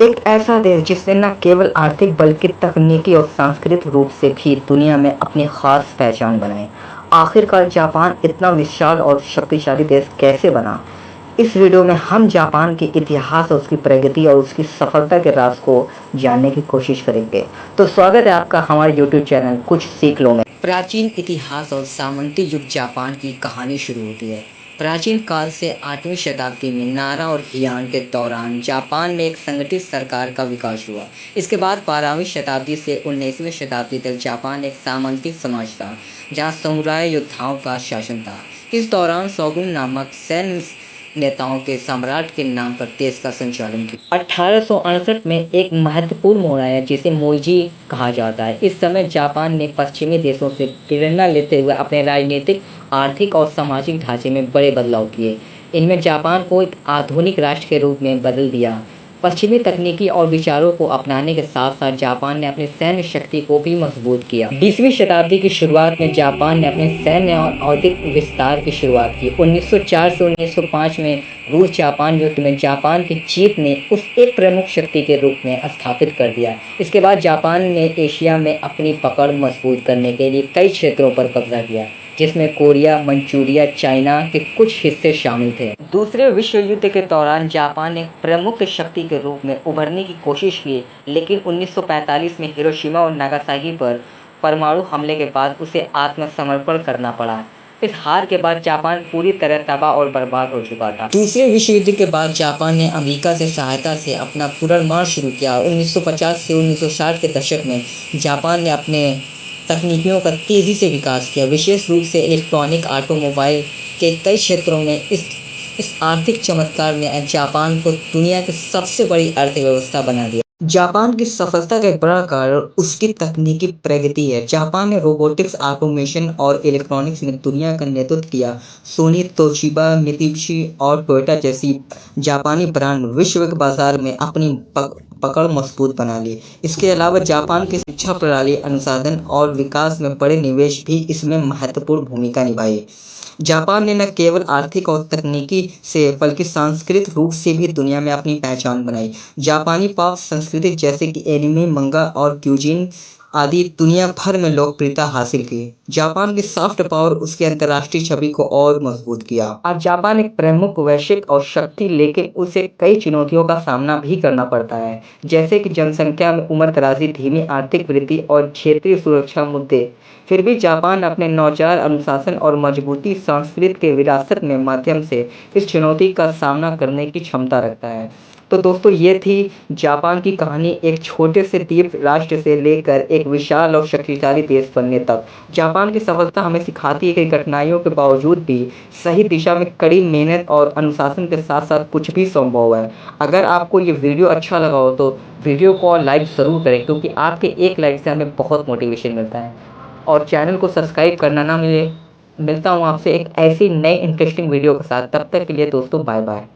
एक ऐसा देश जिसने न केवल आर्थिक बल्कि तकनीकी और सांस्कृतिक रूप से भी दुनिया में अपनी खास पहचान बनाई। आखिरकार जापान इतना विशाल और शक्तिशाली देश कैसे बना? इस वीडियो में हम जापान के इतिहास और उसकी प्रगति और उसकी सफलता के राज को जानने की कोशिश करेंगे। तो स्वागत है आपका हमारे YouTube चैनल कुछ सीख लो में। प्राचीन इतिहास और सामंती युग जापान की कहानी शुरू होती है। प्राचीन काल से 8वीं शताब्दी में नारा और हियान के दौरान जापान में एक संगठित सरकार का विकास हुआ। इसके बाद 12वीं शताब्दी से 19वीं शताब्दी तक जापान एक सामंती समाज था, जहां समुराय योद्धाओं का शासन था। इस दौरान शोगुन नामक सैन्य नेताओं के सम्राट के नाम पर देश का संचालन किया। 1868 में एक महत्वपूर्ण मोड़ आया जिसे मोईजी कहा जाता है। इस समय जापान ने पश्चिमी देशों से प्रेरणा लेते हुए अपने राजनीतिक, आर्थिक और सामाजिक ढांचे में बड़े बदलाव किए। इनमें जापान को एक आधुनिक राष्ट्र के रूप में बदल दिया। पश्चिमी तकनीकी और विचारों को अपनाने के साथ साथ जापान ने अपनी सैन्य शक्ति को भी मजबूत किया। 20वीं शताब्दी की शुरुआत में जापान ने अपने सैन्य और औद्योगिक विस्तार की शुरुआत की। 1904 से 1905 में रूस जापान युद्ध में जापान की जीत ने उस एक प्रमुख शक्ति के रूप में स्थापित कर दिया। इसके बाद जापान ने एशिया में अपनी पकड़ मजबूत करने के लिए कई क्षेत्रों पर कब्जा किया, जिसमें कोरिया, मंचूरिया, चाइना के कुछ हिस्से शामिल थे। दूसरे विश्व युद्ध के दौरान जापान ने प्रमुख शक्ति के रूप में उभरने की कोशिश की, लेकिन 1945 में हिरोशिमा और नागासाकी पर परमाणु हमले के बाद उसे आत्मसमर्पण करना पड़ा। इस हार के बाद जापान पूरी तरह तबाह और बर्बाद हो चुका था। दूसरे विश्व युद्ध के बाद जापान ने अमेरिका से सहायता से अपना पुनर्निर्माण शुरू किया। 1950 से 1960 के दशक में जापान ने अपने तकनीकियों का तेजी से विकास किया, विशेष रूप से इलेक्ट्रॉनिक, ऑटोमोबाइल के कई क्षेत्रों में। इस आर्थिक चमत्कार ने जापान को दुनिया की सबसे बड़ी अर्थव्यवस्था बना दिया। जापान की सफलता का एक बड़ा कारण उसकी तकनीकी प्रगति है। जापान ने रोबोटिक्स, ऑटोमेशन और इलेक्ट्रॉनिक्स में दुनिया का नेतृत्व किया। सोनी, तोशिबा, मित्सुबिशी और टोयोटा जैसी जापानी ब्रांड विश्व के बाजार में अपनी पकड़ मजबूत बना ली। इसके अलावा जापान की शिक्षा प्रणाली, अनुसंधान और विकास में बड़े निवेश भी इसमें महत्वपूर्ण भूमिका निभाई। जापान ने न केवल आर्थिक और तकनीकी से बल्कि सांस्कृतिक रूप से भी दुनिया में अपनी पहचान बनाई। जापानी पॉप संस्कृति जैसे कि एनिमे, मंगा और क्यूजिन आदि दुनिया भर में लोकप्रियता हासिल की। जापान की सॉफ्ट पावर उसकी अंतर्राष्ट्रीय छवि को और मजबूत किया। आज जापान एक प्रमुख वैश्विक और शक्ति, लेकिन उसे कई चुनौतियों का सामना भी करना पड़ता है, जैसे कि जनसंख्या में उम्रदराजी, धीमी आर्थिक वृद्धि और क्षेत्रीय सुरक्षा मुद्दे। फिर भी जापान अपने नौचार, अनुशासन और मजबूती सांस्कृतिक के विरासत में माध्यम से इस चुनौती का सामना करने की क्षमता रखता है। तो दोस्तों, ये थी जापान की कहानी, एक छोटे से द्वीप राष्ट्र से लेकर एक विशाल और शक्तिशाली देश बनने तक। जापान की सफलता हमें सिखाती है कि कठिनाइयों के बावजूद भी सही दिशा में कड़ी मेहनत और अनुशासन के साथ साथ कुछ भी संभव है। अगर आपको ये वीडियो अच्छा लगा हो तो वीडियो को लाइक ज़रूर करें, क्योंकि आपके एक लाइक से हमें बहुत मोटिवेशन मिलता है। और चैनल को सब्सक्राइब करना ना मिलता हूँ आपसे एक ऐसी नई इंटरेस्टिंग वीडियो के साथ। तब तक के लिए दोस्तों, बाय बाय।